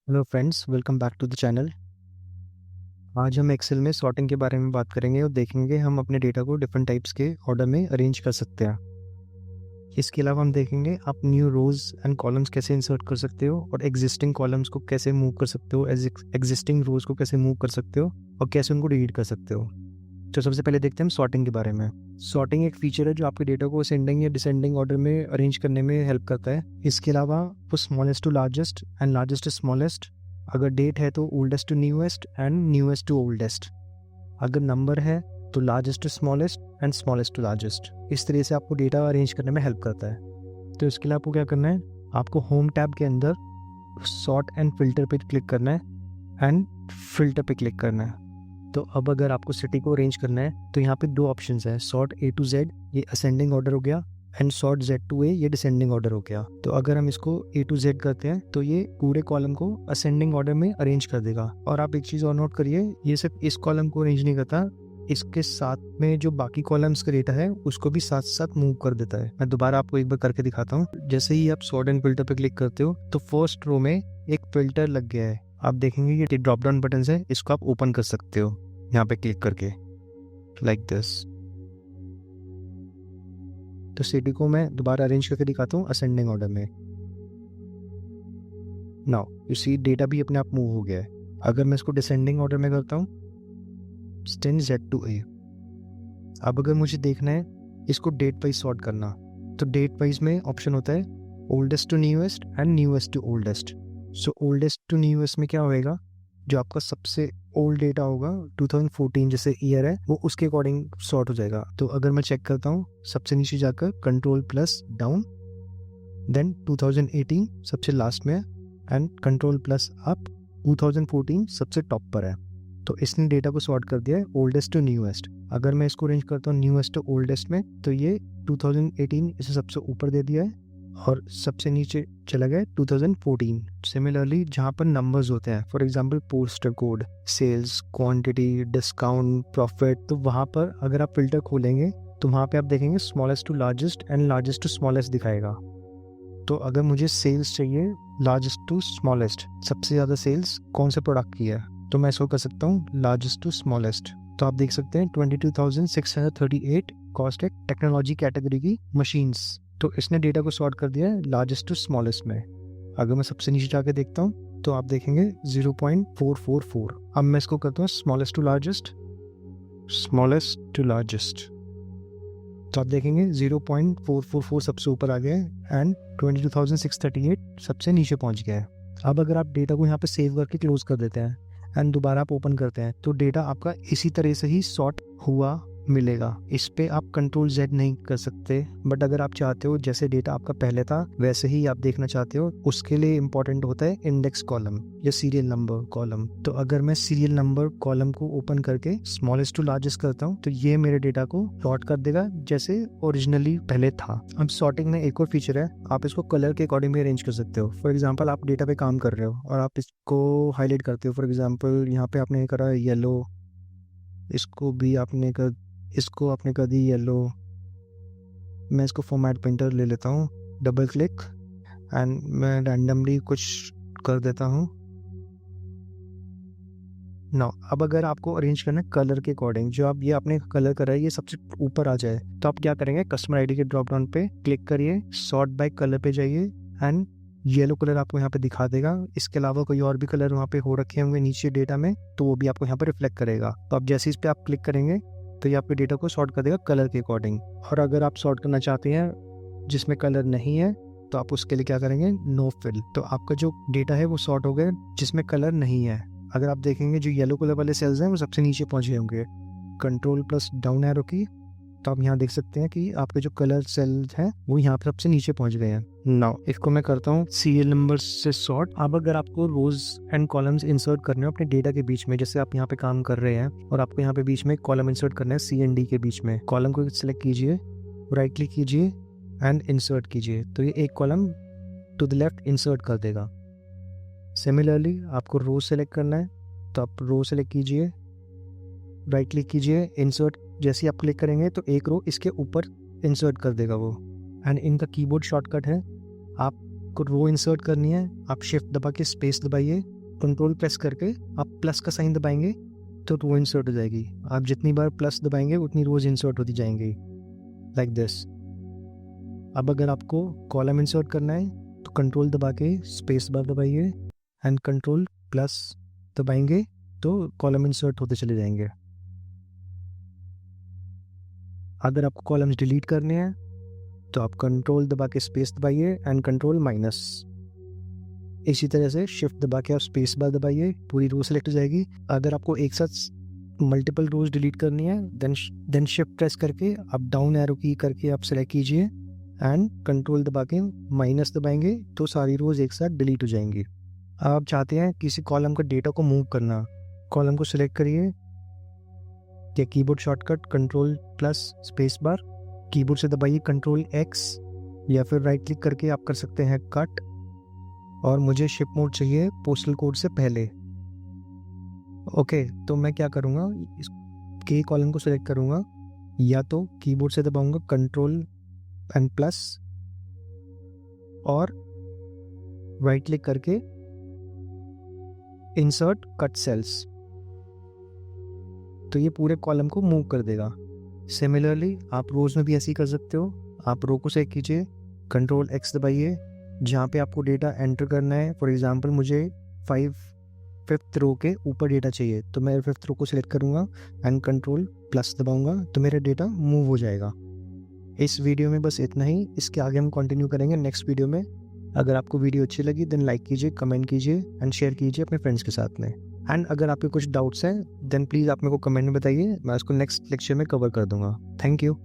Hello friends, welcome back to the channel. आज हम Excel में सॉर्टिंग के बारे में बात करेंगे और देखेंगे हम अपने डेटा को डिफरेंट टाइप्स के ऑर्डर में अरेंज कर सकते हैं। इसके अलावा हम देखेंगे आप न्यू रोज एंड कॉलम्स कैसे इंसर्ट कर सकते हो और एग्जिस्टिंग कॉलम्स को कैसे मूव कर सकते हो, एग्जिस्टिंग रोज को कैसे मूव कर सकते हो और कैसे उनको डिलीट कर सकते हो। तो सबसे पहले देखते हैं हम सॉर्टिंग के बारे में। सॉर्टिंग एक फीचर है जो आपके डेटा को असेंडिंग या डिसेंडिंग ऑर्डर में अरेंज करने में हेल्प करता है। इसके अलावा वो smallest to largest and largest to smallest, अगर डेट है तो oldest to newest and newest to oldest, अगर नंबर है तो largest to smallest and smallest to largest. इस तरह से आपको डेटा अरेंज करने में हेल्प करता है। तो इसके लिए आपको क्या करना है, आपको होम टैब के अंदर सॉर्ट एंड फिल्टर पे क्लिक करना है एंड फिल्टर पे क्लिक करना है। तो अब अगर आपको सिटी को अरेंज करना है तो यहाँ पे दो ऑप्शंस हैं, सॉर्ट ए टू जेड, ये असेंडिंग ऑर्डर हो गया, एंड सॉर्ट जेड टू ए, ये डिसेंडिंग ऑर्डर हो गया। तो अगर हम इसको ए टू जेड करते हैं तो ये पूरे कॉलम को असेंडिंग ऑर्डर में अरेंज कर देगा। और आप एक चीज़ और नोट करिए, ये सिर्फ इस कॉलम को अरेंज नहीं करता, इसके साथ में जो बाकी कॉलम्स का डेटा है उसको भी साथ साथ मूव कर देता है। मैं दोबारा आपको एक बार करके दिखाता हूँ। जैसे ही आप सॉर्ट एंड फिल्टर पे क्लिक करते हो तो फर्स्ट रो में एक फिल्टर लग गया है। आप देखेंगे ये ड्रॉप डाउन बटन है, इसको आप ओपन कर सकते हो यहाँ पे क्लिक करके, लाइक दिस। तो सिटी को मैं दोबारा अरेंज करके दिखाता हूँ असेंडिंग ऑर्डर में। नाउ यू सी डेटा भी अपने आप मूव हो गया है। अगर मैं इसको डिसेंडिंग ऑर्डर में करता हूँ, स्टेन जेड टू ए। अब अगर मुझे देखना है इसको डेट वाइज सॉर्ट करना, तो डेट वाइज में ऑप्शन होता है oldest to newest and newest to oldest. So oldest to newest में क्या होएगा, जो आपका सबसे ओल्ड डेटा होगा 2014 जैसे ईयर है वो उसके अकॉर्डिंग सॉर्ट हो जाएगा। तो अगर मैं चेक करता हूँ सबसे नीचे जाकर कंट्रोल प्लस डाउन, देन 2018 सबसे लास्ट में है एंड कंट्रोल प्लस अप, 2014 सबसे टॉप पर है। तो इसने डेटा को सॉर्ट कर दिया है ओल्डेस्ट टू न्यूएस्ट। अगर मैं इसको अरेंज करता हूँ न्यूएस्ट टू ओल्डेस्ट में तो ये 2018 इसे सबसे ऊपर दे दिया है और सबसे नीचे चला गया 2014। सिमिलरली जहाँ पर नंबर्स होते हैं, for example poster code, sales, quantity, discount, profit, तो वहाँ पर अगर आप फिल्टर खोलेंगे तो वहाँ पे आप देखेंगे smallest to largest and largest to smallest दिखाएगा। तो अगर मुझे सेल्स चाहिए लार्जेस्ट टू स्मॉलेस्ट, सबसे ज़्यादा सेल्स कौन से प्रोडक्ट की है, तो मैं इसको कर सकता हूँ लार्जेस्ट टू स्मॉलेस्ट। तो आप देख सकते हैं 22,638 कॉस्ट है टेक्नोलॉजी कैटेगरी की मशीन्स। तो इसने डेटा को सॉर्ट कर दिया है लार्जेस्ट टू स्मॉलेस्ट में। अगर मैं सबसे नीचे जाके देखता हूँ तो आप देखेंगे 0.444। अब मैं इसको करता हूँ smallest to largest, smallest to largest, तो आप देखेंगे 0.444 सबसे ऊपर आ गया है एंड 22,638 सबसे नीचे पहुंच गया है। अब अगर आप डेटा को यहाँ पे सेव करके क्लोज कर देते हैं एंड दोबारा आप ओपन करते हैं तो डेटा आपका इसी तरह से ही सॉर्ट हुआ मिलेगा। इस पे आप कंट्रोल जेड नहीं कर सकते, बट अगर आप चाहते हो जैसे डेटा आपका पहले था वैसे ही आप देखना चाहते हो, उसके लिए इंपॉर्टेंट होता है इंडेक्स कॉलम या सीरियल नंबर कॉलम। तो अगर मैं सीरियल नंबर कॉलम को ओपन करके स्मॉलेस्ट टू लार्जेस्ट करता हूँ तो ये मेरे डेटा को सॉर्ट कर देगा जैसे ओरिजिनली पहले था। अब सॉर्टिंग में एक और फीचर है, आप इसको कलर के अकॉर्डिंग भी अरेंज कर सकते हो। फॉर एग्जाम्पल आप डेटा पे काम कर रहे हो और आप इसको हाईलाइट करते हो, फॉर एग्जाम्पल यहाँ पे आपने करा येलो, इसको आपने कर दी येलो। मैं इसको फॉर्मेट पेंटर ले लेता हूँ, डबल क्लिक एंड मैं रैंडमली कुछ कर देता हूँ। नाउ अब अगर आपको अरेंज करना है कलर के अकॉर्डिंग, जो आप ये आपने कलर करा है ये सबसे ऊपर आ जाए, तो आप क्या करेंगे, कस्टमर आईडी के ड्रॉप डाउन पे क्लिक करिए, सॉर्ट बाय कलर पे जाइए एंड येलो कलर आपको यहाँ पे दिखा देगा। इसके अलावा कोई और भी कलर वहाँ पे हो रखे होंगे नीचे डेटा में तो वो भी आपको यहाँ पे रिफ्लेक्ट करेगा। तो आप जैसे इस पे आप क्लिक करेंगे तो ये आपके डेटा को सॉर्ट कर देगा कलर के अकॉर्डिंग। और अगर आप सॉर्ट करना चाहते हैं जिसमें कलर नहीं है तो आप उसके लिए क्या करेंगे, नो फिल। तो आपका जो डेटा है वो सॉर्ट हो गया जिसमें कलर नहीं है। अगर आप देखेंगे जो येलो कलर वाले सेल्स हैं वो सबसे नीचे पहुंच गए होंगे, कंट्रोल प्लस डाउन एरो की, तो आप यहाँ देख सकते हैं कि आपके जो कलर सेल्स हैं वो यहाँ पे सबसे नीचे पहुंच गए हैं। नाउ इसको मैं करता हूँ सीरियल नंबर से सॉर्ट। अब अगर आपको रोज एंड कॉलम्स इंसर्ट करने हो अपने डेटा के बीच में, जैसे आप यहाँ पे काम कर रहे हैं और आपको यहाँ पे बीच में कॉलम इंसर्ट करना है सी एंड डी के बीच में, कॉलम को सिलेक्ट कीजिए, राइट क्लिक कीजिए एंड इंसर्ट कीजिए, तो ये एक column to the left insert कर देगा। सिमिलरली आपको रो सेलेक्ट करना है तो आप रो सेलेक्ट कीजिए, राइट क्लिक कीजिए, इंसर्ट, जैसे ही आप क्लिक करेंगे तो एक रो इसके ऊपर इंसर्ट कर देगा वो। एंड इनका कीबोर्ड शॉर्टकट है, आप आपको रो इंसर्ट करनी है, आप शिफ्ट दबा के स्पेस दबाइए, कंट्रोल प्रेस करके आप प्लस का साइन दबाएंगे तो रो इंसर्ट हो जाएगी। आप जितनी बार प्लस दबाएंगे उतनी रोज इंसर्ट होती जाएंगी, लाइक दिस। अब अगर आपको कॉलम इंसर्ट करना है तो कंट्रोल दबा के स्पेस बार दबाइए एंड कंट्रोल प्लस दबाएंगे तो कॉलम इंसर्ट होते चले जाएंगे। अगर आपको कॉलम्स डिलीट करने हैं तो आप कंट्रोल दबा के स्पेस दबाइए एंड कंट्रोल माइनस। इसी तरह से शिफ्ट दबा के आप स्पेस बार दबाइए, पूरी रो सेलेक्ट हो जाएगी। अगर आपको एक साथ मल्टीपल रोज डिलीट करनी है देन शिफ्ट प्रेस करके आप डाउन एरो की करके आप सेलेक्ट कीजिए एंड कंट्रोल दबा के माइनस दबाएंगे तो सारी रोज एक साथ डिलीट हो जाएंगी। आप चाहते हैं किसी कॉलम का डेटा को मूव करना, कॉलम को सिलेक्ट करिए या keyboard shortcut control plus space bar, keyboard से दबाइए कंट्रोल एक्स या फिर राइट क्लिक करके आप कर सकते हैं कट। और मुझे शिप मोड चाहिए पोस्टल कोड से पहले। ओके, तो मैं क्या करूँगा, इस के कॉलम को सिलेक्ट करूँगा, या तो कीबोर्ड से दबाऊंगा कंट्रोल एंड प्लस और राइट क्लिक करके इंसर्ट कट सेल्स, तो ये पूरे कॉलम को मूव कर देगा। सिमिलरली आप रोज में भी ऐसे ही कर सकते हो। आप रो को सेलेक्ट कीजिए, कंट्रोल एक्स दबाइए, जहाँ पे आपको डेटा एंटर करना है। फॉर एग्जांपल मुझे 5th रो के ऊपर डेटा चाहिए तो मैं 5th रो को सिलेक्ट करूँगा एंड कंट्रोल प्लस दबाऊंगा तो मेरा डेटा मूव हो जाएगा। इस वीडियो में बस इतना ही, इसके आगे हम कंटिन्यू करेंगे नेक्स्ट वीडियो में। अगर आपको वीडियो अच्छी लगी देन लाइक कीजिए, कमेंट कीजिए एंड शेयर कीजिए अपने फ्रेंड्स के साथ में। एंड अगर आपके कुछ डाउट्स हैं देन प्लीज़ आप मेरे को कमेंट में बताइए, मैं उसको नेक्स्ट लेक्चर में कवर कर दूंगा। Thank you.